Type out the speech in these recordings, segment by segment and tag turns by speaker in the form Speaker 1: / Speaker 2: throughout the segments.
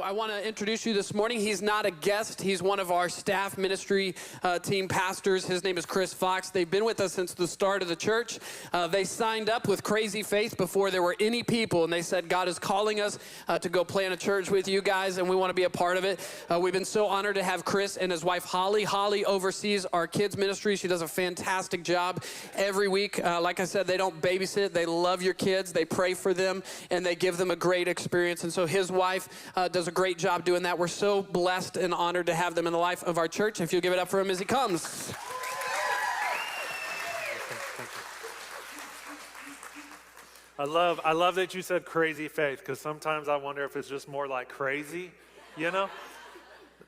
Speaker 1: I want to introduce you this morning. He's not a guest. He's one of our staff ministry team pastors. His name is Chris Fox. They've been with us since the start of the church. They signed up with crazy faith before there were any people, and they said, God is calling us to go plant a church with you guys, and we want to be a part of it. We've been so honored to have Chris and his wife, Holly. Holly oversees our kids ministry. She does a fantastic job every week. Like I said, they don't babysit. They love your kids. They pray for them, and they give them a great experience. And so his wife does a great job doing that. We're so blessed and honored to have them in the life of our church. If you'll give it up for him as he comes.
Speaker 2: I love that you said crazy faith, because sometimes I wonder if it's just more like crazy, you know?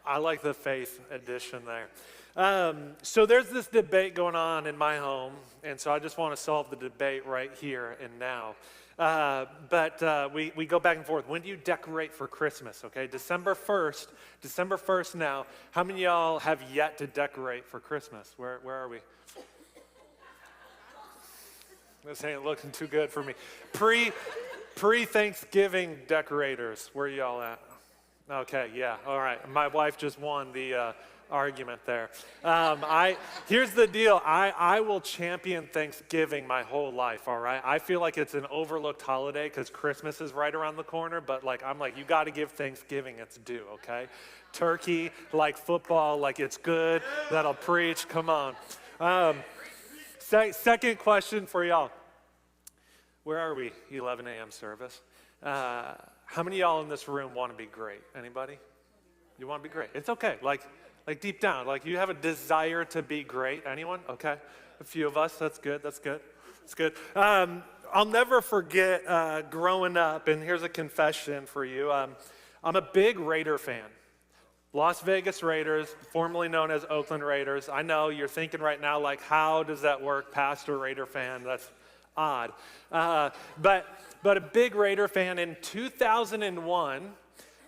Speaker 2: I like the faith addition there. So there's this debate going on in my home, and so I just want to solve the debate right here and now. But we go back and forth. When do you decorate for Christmas, okay? December 1st now. How many of y'all have yet to decorate for Christmas? Where are we? This ain't looking too good for me. Pre-Thanksgiving decorators, where y'all at? Okay, yeah, all right. My wife just won the argument there. Here's the deal. I will champion Thanksgiving my whole life, all right? I feel like it's an overlooked holiday because Christmas is right around the corner, but I'm like, you got to give Thanksgiving its due, okay? Turkey, like football, like it's good. That'll preach. Come on. Second question for y'all. Where are we? 11 a.m. service. How many of y'all in this room want to be great? Anybody? You want to be great? It's okay. Like deep down, like you have a desire to be great. Anyone? Okay. A few of us. That's good. That's good. That's good. I'll never forget growing up, and here's a confession for you. I'm a big Raider fan. Las Vegas Raiders, formerly known as Oakland Raiders. I know you're thinking right now, like, how does that work? Pastor, Raider fan, that's odd. But a big Raider fan. In 2001,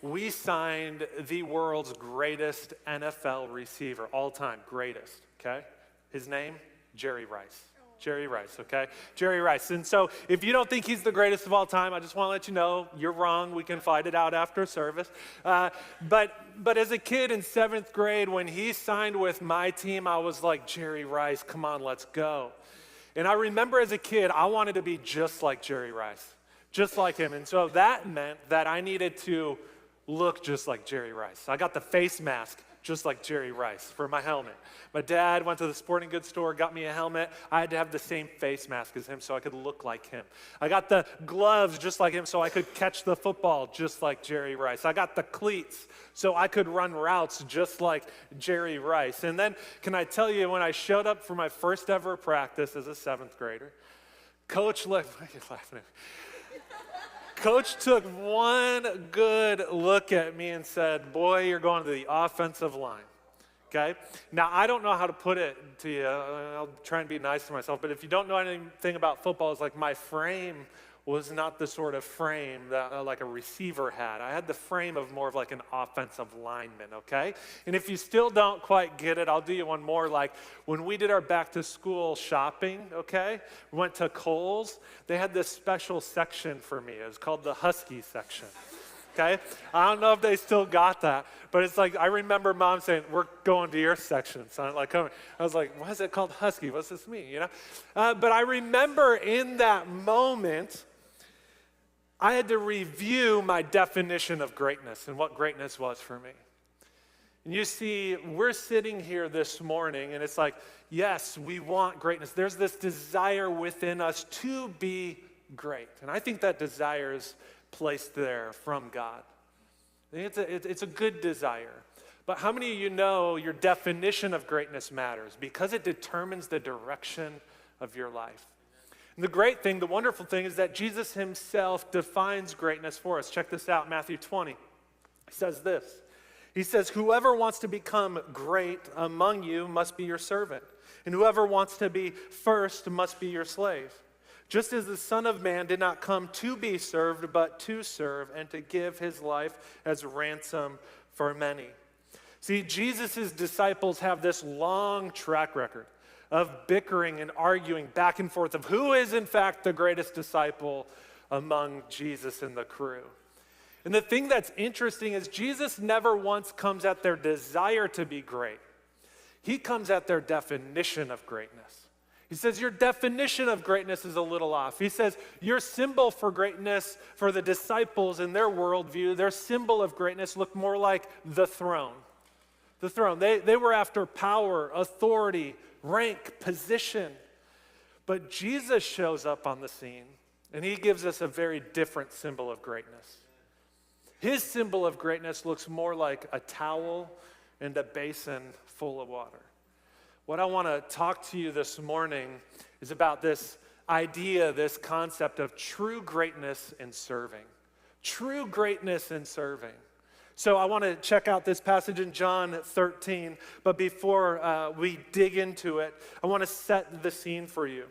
Speaker 2: we signed the world's greatest NFL receiver, all time, greatest, okay? His name, Jerry Rice. Jerry Rice, okay? Jerry Rice. And so if you don't think he's the greatest of all time, I just want to let you know you're wrong. We can fight it out after service. But as a kid in 7th grade, when he signed with my team, I was like, Jerry Rice, come on, let's go. And I remember as a kid, I wanted to be just like Jerry Rice, just like him. And so that meant that I needed to look just like Jerry Rice. I got the face mask just like Jerry Rice for my helmet. My dad went to the sporting goods store, got me a helmet. I had to have the same face mask as him so I could look like him. I got the gloves just like him so I could catch the football just like Jerry Rice. I got the cleats so I could run routes just like Jerry Rice. And then, can I tell you, when I showed up for my first ever practice as a 7th grader, Coach looked, why are you laughing at me? Coach took one good look at me and said, boy, you're going to the offensive line, okay? Now, I don't know how to put it to you. I'll try and be nice to myself, but if you don't know anything about football, it's like my frame was not the sort of frame that like a receiver had. I had the frame of more of like an offensive lineman, okay? And if you still don't quite get it, I'll do you one more. Like when we did our back to school shopping, okay? We went to Kohl's. They had this special section for me. It was called the Husky section, okay? I don't know if they still got that, but it's like I remember Mom saying, we're going to your section, son. Like, I was like, why is it called Husky? What's this mean, you know? But I remember in that moment, I had to review my definition of greatness and what greatness was for me. And you see, we're sitting here this morning, and it's like, yes, we want greatness. There's this desire within us to be great. And I think that desire is placed there from God. I think it's a good desire. But how many of you know your definition of greatness matters? Because it determines the direction of your life. And the great thing, the wonderful thing is that Jesus himself defines greatness for us. Check this out, Matthew 20. He says this. He says, whoever wants to become great among you must be your servant. And whoever wants to be first must be your slave. Just as the Son of Man did not come to be served, but to serve and to give his life as ransom for many. See, Jesus' disciples have this long track record of bickering and arguing back and forth of who is in fact the greatest disciple among Jesus and the crew. And the thing that's interesting is Jesus never once comes at their desire to be great. He comes at their definition of greatness. He says, your definition of greatness is a little off. He says, your symbol for greatness for the disciples in their worldview, their symbol of greatness looked more like the throne. The throne. They were after power, authority, rank, position. But Jesus shows up on the scene, and he gives us a very different symbol of greatness. His symbol of greatness looks more like a towel and a basin full of water. What I want to talk to you this morning is about this idea, this concept of true greatness in serving. True greatness in serving. So I want to check out this passage in John 13, but before we dig into it, I want to set the scene for you.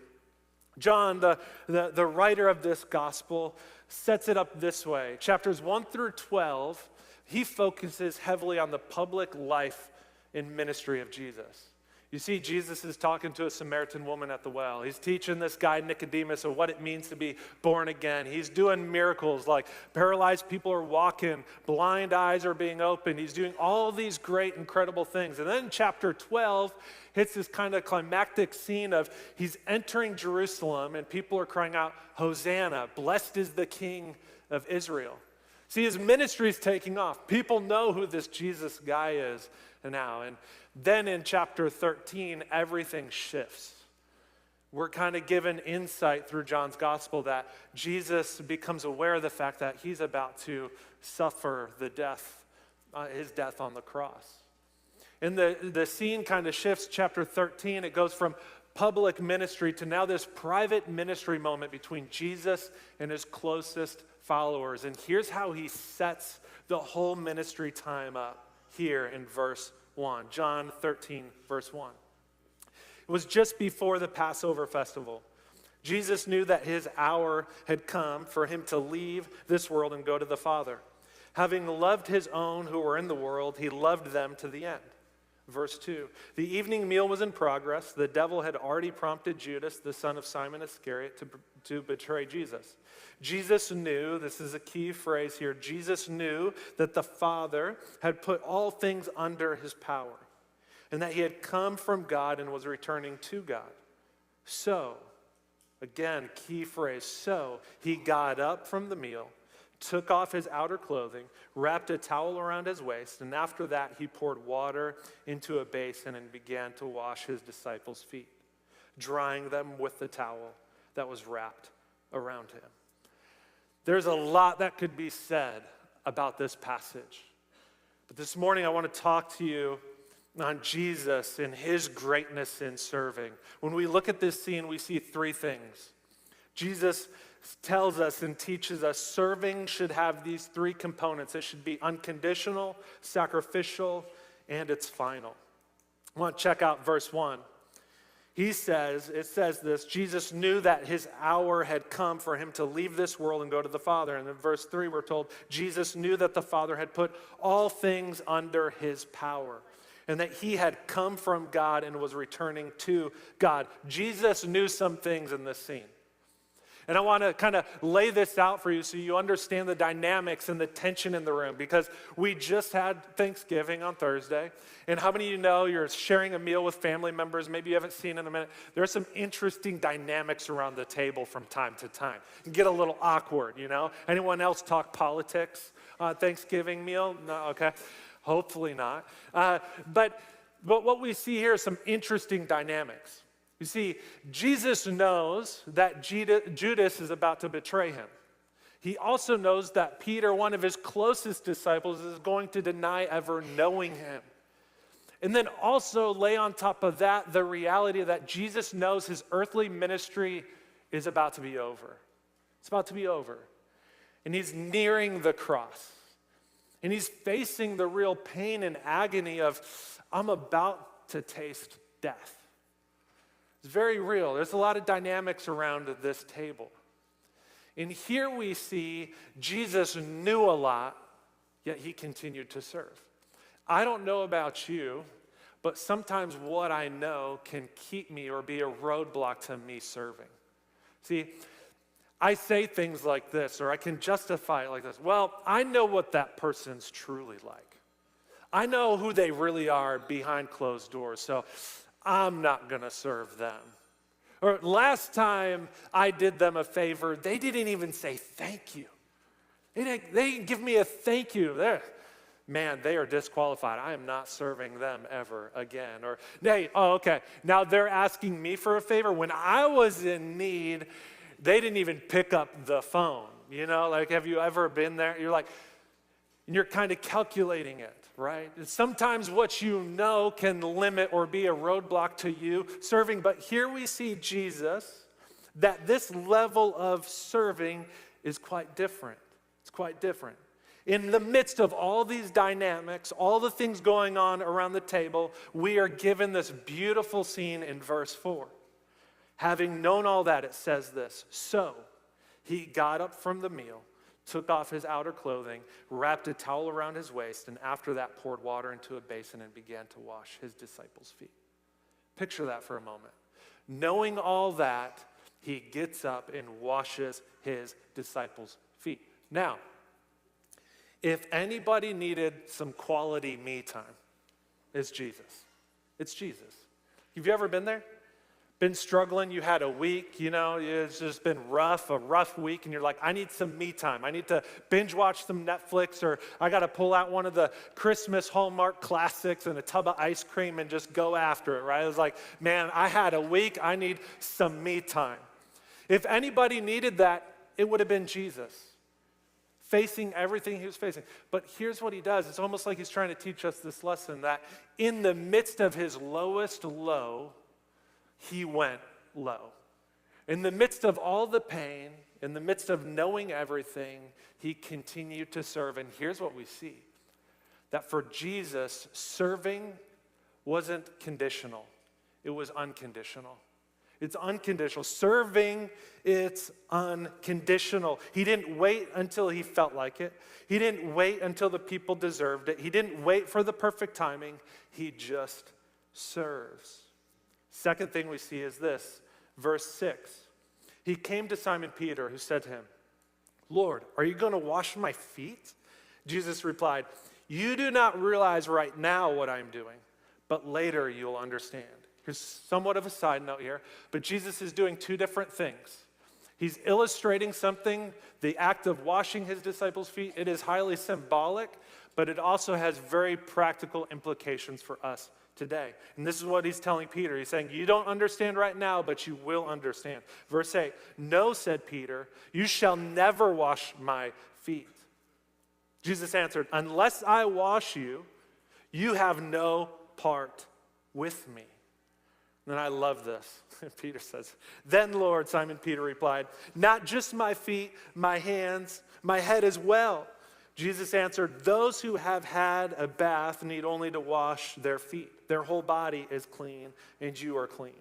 Speaker 2: John, the writer of this gospel, sets it up this way. Chapters 1 through 12, he focuses heavily on the public life and ministry of Jesus. You see, Jesus is talking to a Samaritan woman at the well. He's teaching this guy, Nicodemus, of what it means to be born again. He's doing miracles like paralyzed people are walking, blind eyes are being opened. He's doing all these great, incredible things. And then chapter 12 hits this kind of climactic scene of he's entering Jerusalem and people are crying out, Hosanna, blessed is the King of Israel. See, his ministry is taking off. People know who this Jesus guy is now. And then in chapter 13, everything shifts. We're kind of given insight through John's gospel that Jesus becomes aware of the fact that he's about to suffer his death on the cross. And the scene kind of shifts. Chapter 13, it goes from public ministry to now this private ministry moment between Jesus and his closest followers. And here's how he sets the whole ministry time up here in verse 1. John 13, verse 1. It was just before the Passover festival. Jesus knew that his hour had come for him to leave this world and go to the Father. Having loved his own who were in the world, he loved them to the end. Verse 2, the evening meal was in progress. The devil had already prompted Judas, the son of Simon Iscariot, to betray Jesus. Jesus knew, this is a key phrase here, Jesus knew that the Father had put all things under his power and that he had come from God and was returning to God. So, again, key phrase, so he got up from the meal, took off his outer clothing, wrapped a towel around his waist, and after that he poured water into a basin and began to wash his disciples' feet, drying them with the towel that was wrapped around him. There's a lot that could be said about this passage. But this morning I want to talk to you on Jesus and his greatness in serving. When we look at this scene, we see three things. Jesus tells us and teaches us serving should have these three components. It should be unconditional, sacrificial, and it's final. I want to check out verse 1. It says this, Jesus knew that his hour had come for him to leave this world and go to the Father. And in verse 3, we're told, Jesus knew that the Father had put all things under his power and that he had come from God and was returning to God. Jesus knew some things in this scene. And I want to kind of lay this out for you so you understand the dynamics and the tension in the room, because we just had Thanksgiving on Thursday. And how many of you know you're sharing a meal with family members, maybe you haven't seen in a minute? There's some interesting dynamics around the table from time to time. You get a little awkward, you know? Anyone else talk politics on Thanksgiving meal? No, okay. Hopefully not. But what we see here is some interesting dynamics. You see, Jesus knows that Judas is about to betray him. He also knows that Peter, one of his closest disciples, is going to deny ever knowing him. And then also lay on top of that the reality that Jesus knows his earthly ministry is about to be over. It's about to be over. And he's nearing the cross. And he's facing the real pain and agony of, I'm about to taste death. It's very real. There's a lot of dynamics around this table. And here we see Jesus knew a lot, yet he continued to serve. I don't know about you, but sometimes what I know can keep me or be a roadblock to me serving. See, I say things like this, or I can justify it like this. Well, I know what that person's truly like. I know who they really are behind closed doors, so I'm not going to serve them. Or last time I did them a favor, they didn't even say thank you. They didn't give me a thank you. Man, they are disqualified. I am not serving them ever again. Or, hey, oh, okay, now they're asking me for a favor. When I was in need, they didn't even pick up the phone. You know, like, have you ever been there? You're like, and you're kind of calculating it, right? And sometimes what you know can limit or be a roadblock to you serving. But here we see Jesus, that this level of serving is quite different. It's quite different. In the midst of all these dynamics, all the things going on around the table, we are given this beautiful scene in verse 4. Having known all that, it says this: so he got up from the meal, took off his outer clothing, wrapped a towel around his waist, and after that poured water into a basin and began to wash his disciples' feet. Picture that for a moment. Knowing all that, he gets up and washes his disciples' feet. Now, if anybody needed some quality me time, it's Jesus. It's Jesus. Have you ever been there? Been struggling, you had a week, you know, it's just been a rough week, and you're like, I need some me time. I need to binge watch some Netflix, or I got to pull out one of the Christmas Hallmark classics and a tub of ice cream and just go after it, right? It was like, man, I had a week, I need some me time. If anybody needed that, it would have been Jesus, facing everything he was facing. But here's what he does. It's almost like he's trying to teach us this lesson, that in the midst of his lowest low, he went low. In the midst of all the pain, in the midst of knowing everything, he continued to serve. And here's what we see, that for Jesus, serving wasn't conditional. It was unconditional. It's unconditional. Serving, it's unconditional. He didn't wait until he felt like it. He didn't wait until the people deserved it. He didn't wait for the perfect timing. He just serves. Second thing we see is this, verse 6. He came to Simon Peter, who said to him, Lord, are you going to wash my feet? Jesus replied, you do not realize right now what I'm doing, but later you'll understand. Here's somewhat of a side note here, but Jesus is doing two different things. He's illustrating something, the act of washing his disciples' feet. It is highly symbolic, but it also has very practical implications for us today. And this is what he's telling Peter. He's saying, you don't understand right now, but you will understand. Verse 8, no, said Peter, you shall never wash my feet. Jesus answered, unless I wash you, you have no part with me. And I love this. Peter says, then Lord, Simon Peter replied, not just my feet, my hands, my head as well. Jesus answered, those who have had a bath need only to wash their feet. Their whole body is clean, and you are clean.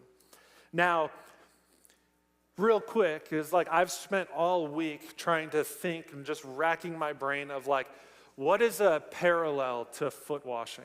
Speaker 2: Now, real quick, is like I've spent all week trying to think and just racking my brain of like, what is a parallel to foot washing?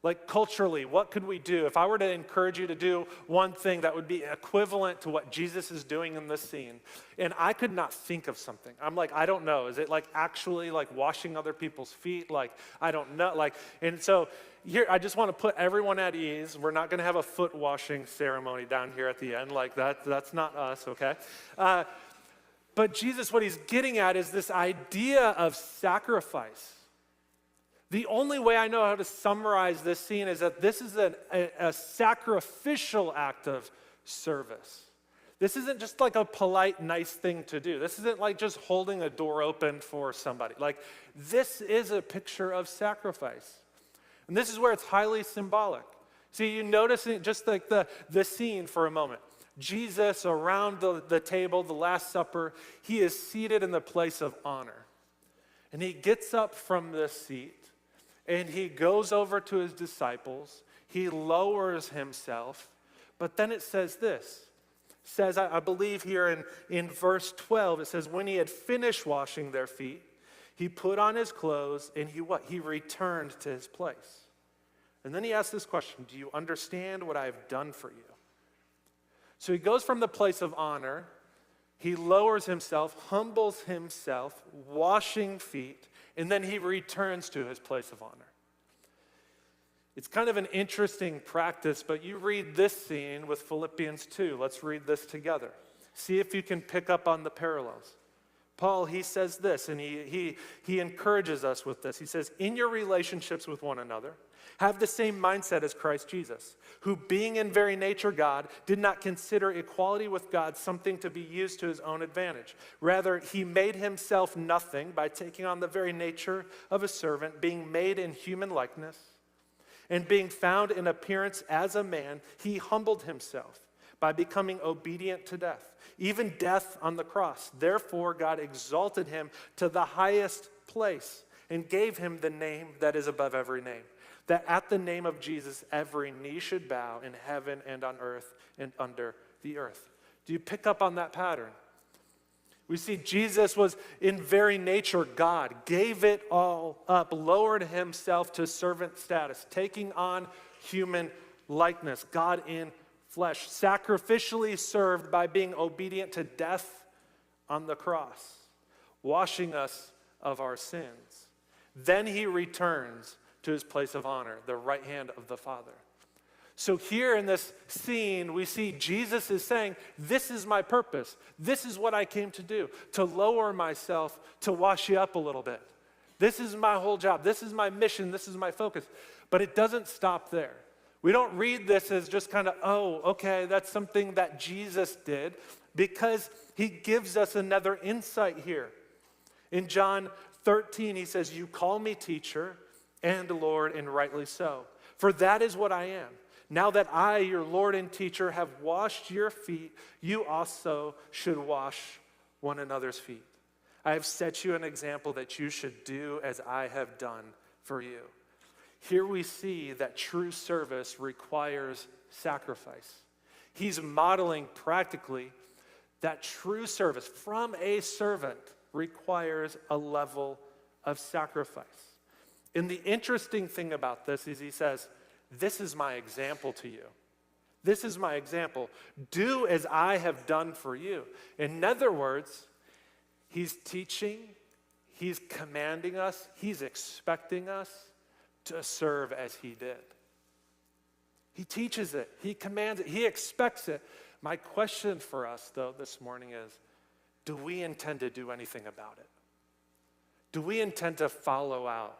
Speaker 2: Like culturally, what could we do? If I were to encourage you to do one thing that would be equivalent to what Jesus is doing in this scene, and I could not think of something. I'm like, I don't know. Is it like actually like washing other people's feet? Like, I don't know. Like, and so here, I just want to put everyone at ease. We're not going to have a foot washing ceremony down here at the end. Like that's not us, okay? But Jesus, what he's getting at is this idea of sacrifice. The only way I know how to summarize this scene is that this is a sacrificial act of service. This isn't just like a polite, nice thing to do. This isn't like just holding a door open for somebody. Like, this is a picture of sacrifice. And this is where it's highly symbolic. See, you notice it just like the scene for a moment. Jesus around the table, the Last Supper, he is seated in the place of honor. And he gets up from this seat, and he goes over to his disciples. He lowers himself. But then it says this. It says, I believe here in verse 12, it says, when he had finished washing their feet, he put on his clothes, and he returned to his place. And then he asked this question, do you understand what I have done for you? So he goes from the place of honor He lowers himself, humbles himself, washing feet, and then he returns to his place of honor. It's kind of an interesting practice, but you read this scene with Philippians 2. Let's read this together. See if you can pick up on the parallels. Paul, he says this, and he encourages us with this. He says, in your relationships with one another, have the same mindset as Christ Jesus, who being in very nature God, did not consider equality with God something to be used to his own advantage. Rather, he made himself nothing by taking on the very nature of a servant, being made in human likeness, and being found in appearance as a man, he humbled himself by becoming obedient to death, even death on the cross. Therefore, God exalted him to the highest place and gave him the name that is above every name, that at the name of Jesus, every knee should bow in heaven and on earth and under the earth. Do you pick up on that pattern? We see Jesus was in very nature God, gave it all up, lowered himself to servant status, taking on human likeness, God in flesh, sacrificially served by being obedient to death on the cross, washing us of our sins. Then he returns to his place of honor, the right hand of the Father. So here in this scene, we see Jesus is saying, this is my purpose. This is what I came to do, to lower myself, to wash you up a little bit. This is my whole job. This is my mission. This is my focus. But it doesn't stop there. We don't read this as just kind of, oh, okay, that's something that Jesus did, because he gives us another insight here. In John 13, he says, you call me teacher and Lord, and rightly so. For that is what I am. Now that I, your Lord and teacher, have washed your feet, you also should wash one another's feet. I have set you an example that you should do as I have done for you. Here we see that true service requires sacrifice. He's modeling practically that true service from a servant requires a level of sacrifice. And the interesting thing about this is he says, this is my example to you. This is my example. Do as I have done for you. In other words, he's teaching, he's commanding us, he's expecting us to serve as he did. He teaches it, he commands it, he expects it. My question for us, though, this morning is, do we intend to do anything about it? Do we intend to follow out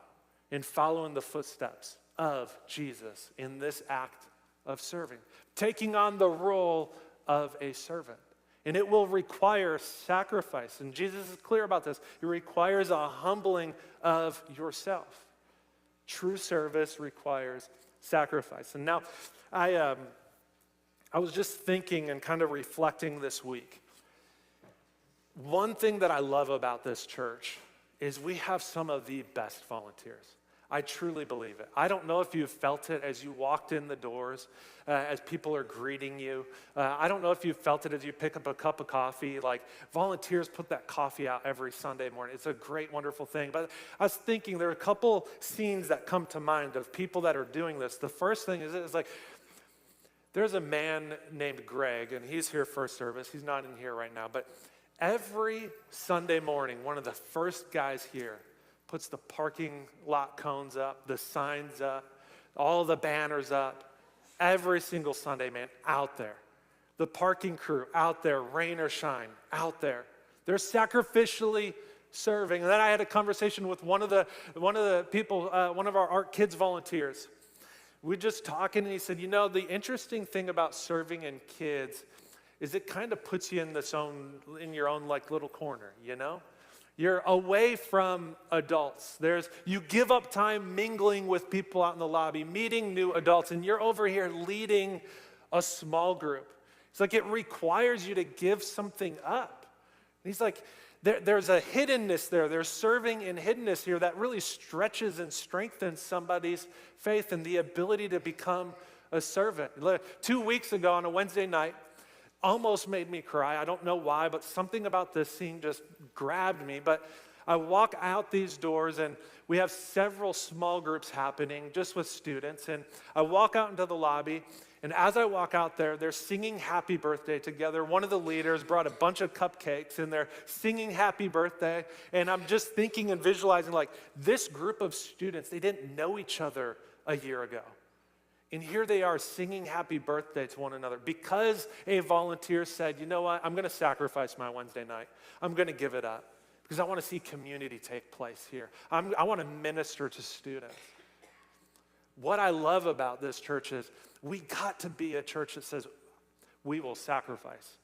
Speaker 2: and follow in the footsteps of Jesus in this act of serving, taking on the role of a servant? And it will require sacrifice. And Jesus is clear about this. It requires a humbling of yourself. True service requires sacrifice. And now, I was just thinking and kind of reflecting this week. One thing that I love about this church is we have some of the best volunteers. I truly believe it. I don't know if you've felt it as you walked in the doors, as people are greeting you. I don't know if you've felt it as you pick up a cup of coffee. Like, volunteers put that coffee out every Sunday morning. It's a great, wonderful thing. But I was thinking there are a couple scenes that come to mind of people that are doing this. The first thing is like, there's a man named Greg, and he's here first service. He's not in here right now. But every Sunday morning, one of the first guys here puts the parking lot cones up, the signs up, all the banners up. Every single Sunday, man, out there. The parking crew out there, rain or shine, out there. They're sacrificially serving. And then I had a conversation with one of the people, one of our Art Kids volunteers. We just talking, and he said, you know, the interesting thing about serving in kids is it kind of puts you in your own like little corner, you know? You're away from adults. You give up time mingling with people out in the lobby, meeting new adults, and you're over here leading a small group. It's like it requires you to give something up. And he's like, there's a hiddenness there. There's serving in hiddenness here that really stretches and strengthens somebody's faith and the ability to become a servant. 2 weeks ago on a Wednesday night, almost made me cry. I don't know why, but something about this scene just grabbed me. But I walk out these doors, and we have several small groups happening just with students. And I walk out into the lobby, And as I walk out there, they're singing happy birthday together. One of the leaders brought a bunch of cupcakes and they're singing happy birthday. And I'm just thinking and visualizing like this group of students, they didn't know each other a year ago. And here they are singing happy birthday to one another because a volunteer said, you know what, I'm going to sacrifice my Wednesday night. I'm going to give it up because I want to see community take place here. I want to minister to students. What I love about this church is we got to be a church that says we will sacrifice.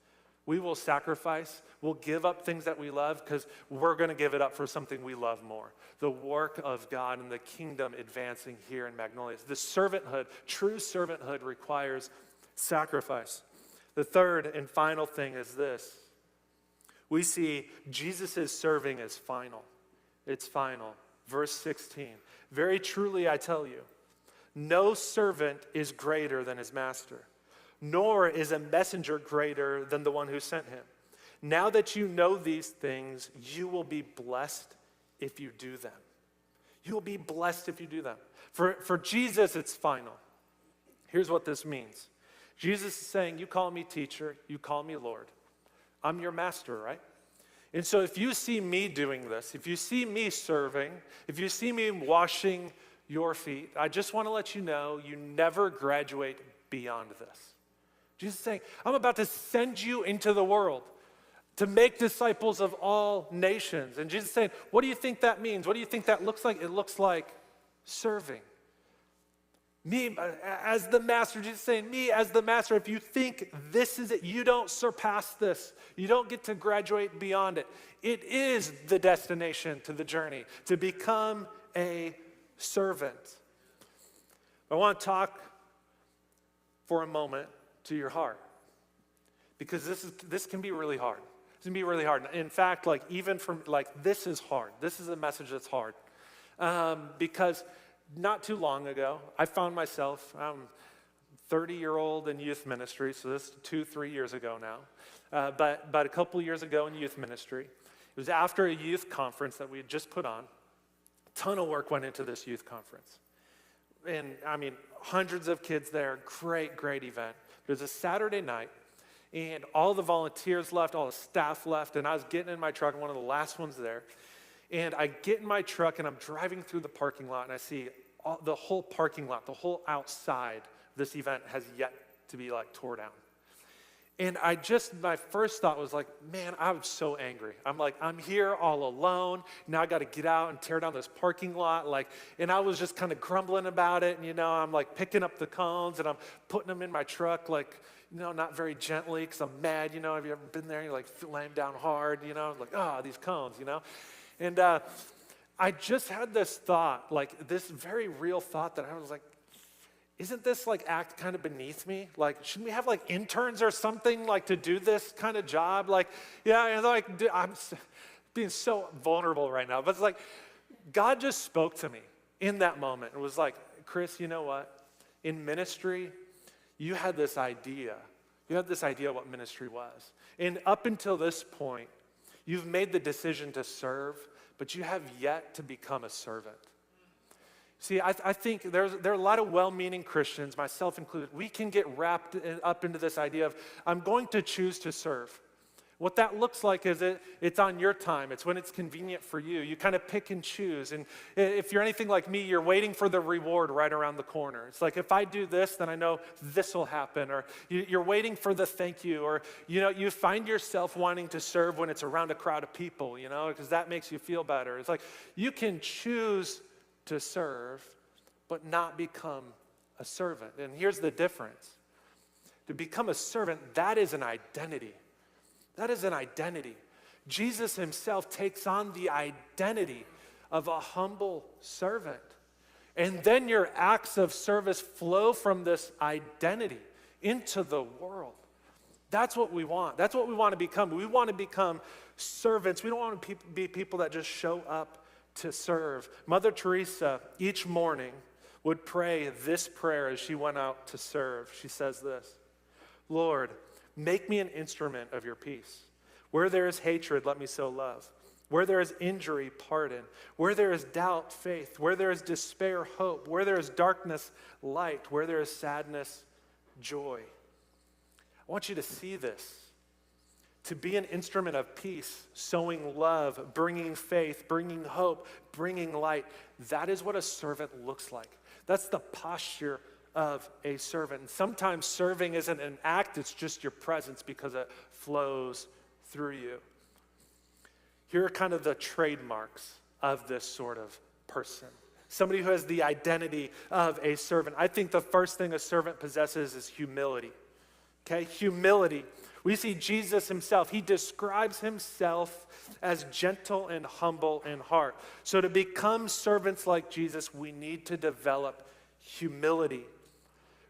Speaker 2: We will sacrifice. We'll give up things that we love because we're going to give it up for something we love more. The work of God and the kingdom advancing here in Magnolia. The servanthood, true servanthood requires sacrifice. The third and final thing is this. We see Jesus' serving as final. It's final. Verse 16. Very truly I tell you, no servant is greater than his master, nor is a messenger greater than the one who sent him. Now that you know these things, you will be blessed if you do them. You will be blessed if you do them. For Jesus, it's final. Here's what this means. Jesus is saying, you call me teacher, you call me Lord. I'm your master, right? And so if you see me doing this, if you see me serving, if you see me washing your feet, I just want to let you know you never graduate beyond this. Jesus is saying, I'm about to send you into the world to make disciples of all nations. And Jesus is saying, what do you think that means? What do you think that looks like? It looks like serving. Me as the master, Jesus is saying, me as the master, if you think this is it, you don't surpass this. You don't get to graduate beyond it. It is the destination to the journey, to become a servant. I want to talk for a moment to your heart because this can be really hard. This can be really hard. In fact, even from this is hard. This is a message that's hard because not too long ago I found myself. I'm 30-year-old in youth ministry, so this is 2-3 years ago now. But a couple years ago in youth ministry, it was after a youth conference that we had just put on. Ton of work went into this youth conference. And I mean, hundreds of kids there, great event. It was a Saturday night, and all the volunteers left, all the staff left, and I was getting in my truck, one of the last ones there. And I get in my truck, and I'm driving through the parking lot, and I see the whole parking lot, the whole outside of this event has yet to be tore down. And my first thought was man, I was so angry. I'm here all alone. Now I got to get out and tear down this parking lot. And I was just kind of grumbling about it. And, I'm picking up the cones and I'm putting them in my truck, not very gently because I'm mad. Have you ever been there? You're laying down hard, these cones, And I just had this thought, this very real thought that I was isn't this act kind of beneath me? Shouldn't we have interns or something to do this kind of job? I'm being so vulnerable right now. But it's God just spoke to me in that moment. It was Chris, you know what? In ministry, you had this idea. You had this idea of what ministry was. And up until this point, you've made the decision to serve, but you have yet to become a servant. See, I think there are a lot of well-meaning Christians, myself included. We can get wrapped up into this idea of, I'm going to choose to serve. What that looks like is it's on your time. It's when it's convenient for you. You kind of pick and choose. And if you're anything like me, you're waiting for the reward right around the corner. It's if I do this, then I know this will happen. Or you're waiting for the thank you. Or, you find yourself wanting to serve when it's around a crowd of people, because that makes you feel better. It's you can choose to serve, but not become a servant. And here's the difference. To become a servant, that is an identity. That is an identity. Jesus himself takes on the identity of a humble servant. And then your acts of service flow from this identity into the world. That's what we want. That's what we want to become. We want to become servants. We don't want to be people that just show up to serve. Mother Teresa, each morning, would pray this prayer as she went out to serve. She says this, Lord, make me an instrument of your peace. Where there is hatred, let me sow love. Where there is injury, pardon. Where there is doubt, faith. Where there is despair, hope. Where there is darkness, light. Where there is sadness, joy. I want you to see this. To be an instrument of peace, sowing love, bringing faith, bringing hope, bringing light, that is what a servant looks like. That's the posture of a servant. And sometimes serving isn't an act, it's just your presence because it flows through you. Here are kind of the trademarks of this sort of person. Somebody who has the identity of a servant. I think the first thing a servant possesses is humility. Okay, humility. We see Jesus himself. He describes himself as gentle and humble in heart. So to become servants like Jesus, we need to develop humility.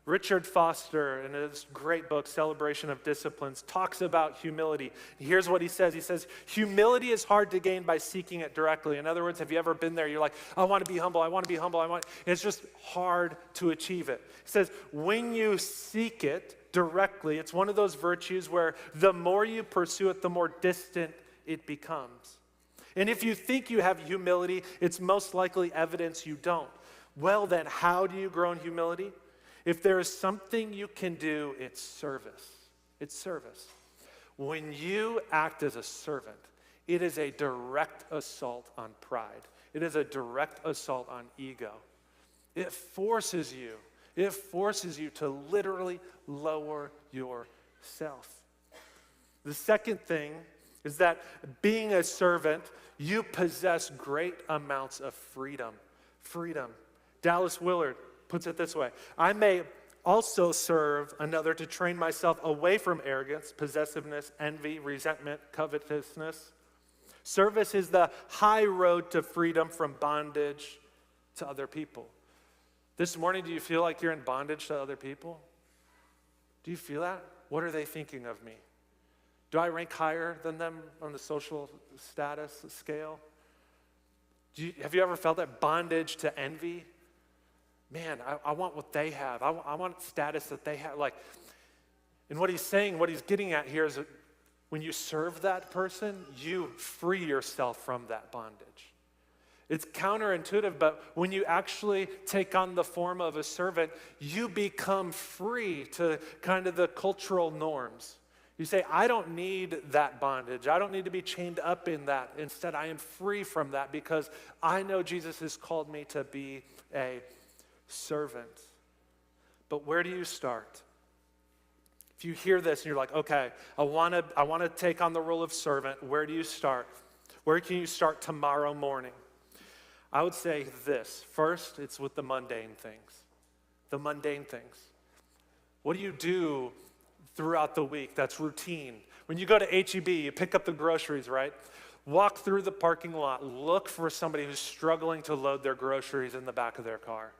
Speaker 2: Richard Foster, in his great book, Celebration of Disciplines, talks about humility. Here's what he says. He says, humility is hard to gain by seeking it directly. In other words, have you ever been there? You're like, I want to be humble, I want to be humble, It's just hard to achieve it. He says, when you seek it directly, it's one of those virtues where the more you pursue it, the more distant it becomes. And if you think you have humility, it's most likely evidence you don't. Well then, how do you grow in humility? If there is something you can do, it's service. It's service. When you act as a servant, it is a direct assault on pride. It is a direct assault on ego. It forces you to literally lower yourself. The second thing is that being a servant, you possess great amounts of freedom. Freedom. Dallas Willard puts it this way: I may also serve another to train myself away from arrogance, possessiveness, envy, resentment, covetousness. Service is the high road to freedom from bondage to other people. This morning, do you feel like you're in bondage to other people? Do you feel that? What are they thinking of me? Do I rank higher than them on the social status scale? Have you ever felt that bondage to envy? Man, I want what they have. I want status that they have. And what he's saying, what he's getting at here is that when you serve that person, you free yourself from that bondage. It's counterintuitive, but when you actually take on the form of a servant, you become free to kind of the cultural norms. You say, I don't need that bondage. I don't need to be chained up in that. Instead, I am free from that because I know Jesus has called me to be a servant. But where do you start? If you hear this and you're like, okay, I want to take on the role of servant, where do you start? Where can you start tomorrow morning? I would say this. First, it's with the mundane things. The mundane things. What do you do throughout the week that's routine? When you go to H-E-B, you pick up the groceries, right? Walk through the parking lot. Look for somebody who's struggling to load their groceries in the back of their car.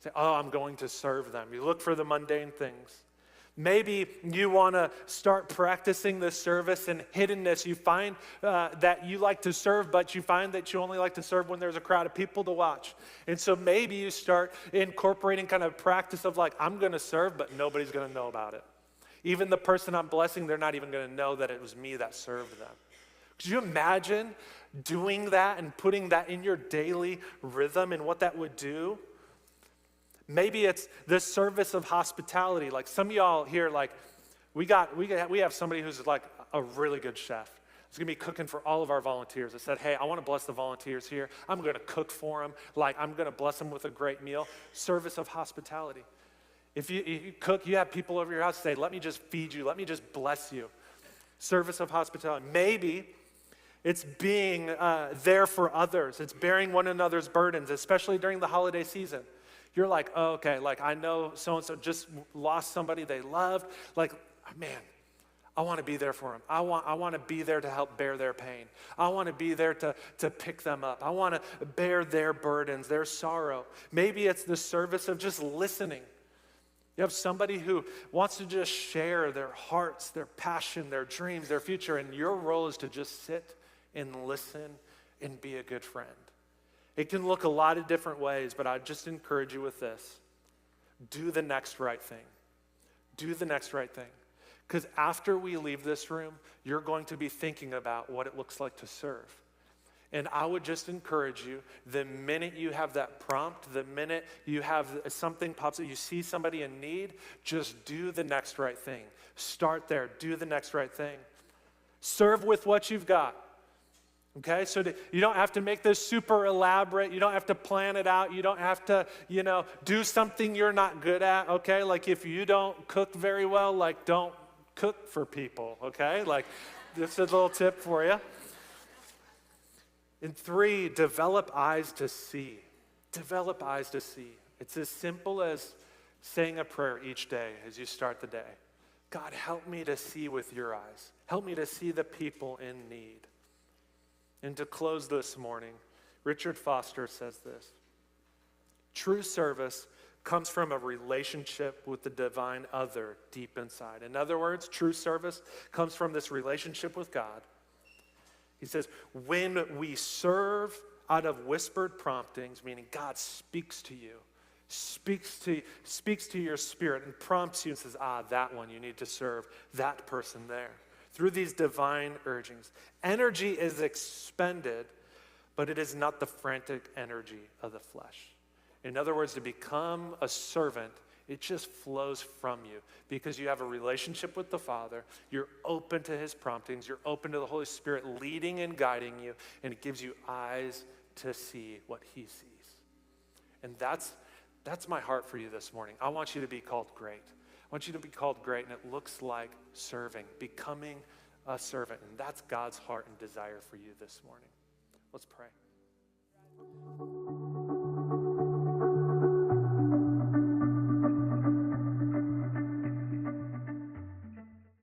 Speaker 2: Say, oh, I'm going to serve them. You look for the mundane things. Maybe you want to start practicing this service in hiddenness. You find that you like to serve, but you find that you only like to serve when there's a crowd of people to watch. And so maybe you start incorporating kind of practice of I'm going to serve, but nobody's going to know about it. Even the person I'm blessing, they're not even going to know that it was me that served them. Could you imagine doing that and putting that in your daily rhythm and what that would do? Maybe it's the service of hospitality. Like some of y'all here, we have somebody who's like a really good chef. He's gonna be cooking for all of our volunteers. I said, hey, I want to bless the volunteers here. I'm gonna cook for them. I'm gonna bless them with a great meal. Service of hospitality. If you cook, you have people over your house say, let me just feed you. Let me just bless you. Service of hospitality. Maybe it's being there for others. It's bearing one another's burdens, especially during the holiday season. You're like, oh, okay, I know so-and-so just lost somebody they loved. Man, I want to be there for them. I want to be there to help bear their pain. I want to be there to pick them up. I want to bear their burdens, their sorrow. Maybe it's the service of just listening. You have somebody who wants to just share their hearts, their passion, their dreams, their future, and your role is to just sit and listen and be a good friend. It can look a lot of different ways, but I'd just encourage you with this. Do the next right thing. Do the next right thing. Because after we leave this room, you're going to be thinking about what it looks like to serve. And I would just encourage you, the minute you have that prompt, the minute you have something pops up, you see somebody in need, just do the next right thing. Start there, do the next right thing. Serve with what you've got. Okay, so you don't have to make this super elaborate. You don't have to plan it out. You don't have to, do something you're not good at, okay? Like if you don't cook very well, like don't cook for people, okay? Like this is a little tip for you. And 3, develop eyes to see. Develop eyes to see. It's as simple as saying a prayer each day as you start the day. God, help me to see with your eyes. Help me to see the people in need. And to close this morning, Richard Foster says this: true service comes from a relationship with the divine other deep inside. In other words, true service comes from this relationship with God. He says, when we serve out of whispered promptings, meaning God speaks to you, speaks to your spirit and prompts you and says, that one you need to serve, that person there. Through these divine urgings, energy is expended, but it is not the frantic energy of the flesh. In other words, to become a servant, it just flows from you because you have a relationship with the Father. You're open to his promptings. You're open to the Holy Spirit leading and guiding you, and it gives you eyes to see what he sees. And that's my heart for you this morning. I want you to be called great. I want you to be called great, and it looks like serving, becoming a servant. And that's God's heart and desire for you this morning. Let's pray.